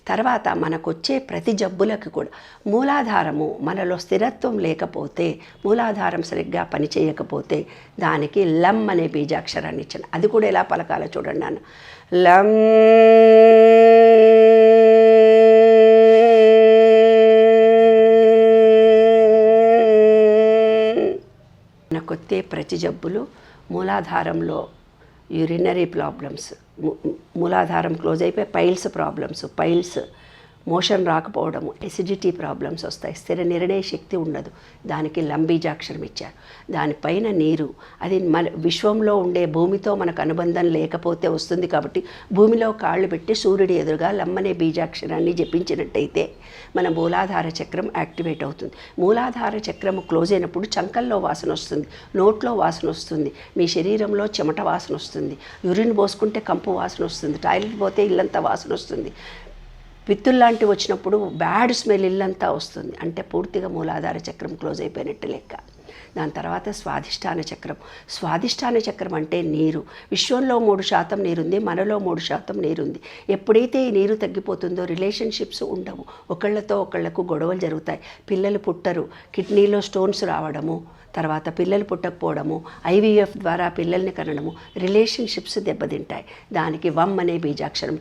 తర్వాత మనకొచ్చే ప్రతి జబ్బులకు కూడా మూలాధారము మనలో స్థిరత్వం లేకపోతే, మూలాధారం సరిగ్గా పనిచేయకపోతే దానికి లం అనే బీజాక్షరాన్ని ఇచ్చాను. అది కూడా ఎలా పలకాలో చూడండి నాన్న. లం మనకొచ్చే ప్రతి జబ్బులు మూలాధారంలో యూరినరీ ప్రాబ్లమ్స్, మూలాధారం క్లోజ్ అయిపోయి పైల్స్ ప్రాబ్లమ్స్, పైల్స్ మోషన్ రాకపోవడము, ఎసిడిటీ ప్రాబ్లమ్స్ వస్తాయి. స్థిర నిర్ణయ శక్తి ఉండదు. దానికి లంబీజాక్షరం ఇచ్చారు. దానిపైన నీరు, అది మన విశ్వంలో ఉండే భూమితో మనకు అనుబంధం లేకపోతే వస్తుంది. కాబట్టి భూమిలో కాళ్ళు పెట్టి సూర్యుడి ఎదురుగా లమ్మనే బీజాక్షరాన్ని జపించినట్టయితే మన మూలాధార చక్రం యాక్టివేట్ అవుతుంది. మూలాధార చక్రం క్లోజ్ అయినప్పుడు చంకల్లో వాసన వస్తుంది, నోట్లో వాసన వస్తుంది, మీ శరీరంలో చెమట వాసన వస్తుంది, యూరిన్ పోసుకుంటే కంపు వాసన వస్తుంది, టాయిలెట్ పోతే ఇల్లంతా వాసన వస్తుంది, పిత్తుల్లాంటివి వచ్చినప్పుడు బ్యాడ్ స్మెల్ ఇల్లంతా వస్తుంది. అంటే పూర్తిగా మూలాధార చక్రం క్లోజ్ అయిపోయినట్టు లెక్క. దాని తర్వాత స్వాధిష్టాన చక్రం. స్వాధిష్టాన చక్రం అంటే నీరు. విశ్వంలో 3% నీరుంది, మనలో 3% నీరుంది. ఎప్పుడైతే ఈ నీరు తగ్గిపోతుందో రిలేషన్షిప్స్ ఉండవు, ఒకళ్ళతో ఒకళ్ళకు గొడవలు జరుగుతాయి, పిల్లలు పుట్టరు, కిడ్నీలో స్టోన్స్ రావడము, తర్వాత పిల్లలు పుట్టకపోవడము, IVF ద్వారా పిల్లల్ని కనడము, రిలేషన్షిప్స్ దెబ్బతింటాయి. దానికి వం అనే బీజాక్షరం.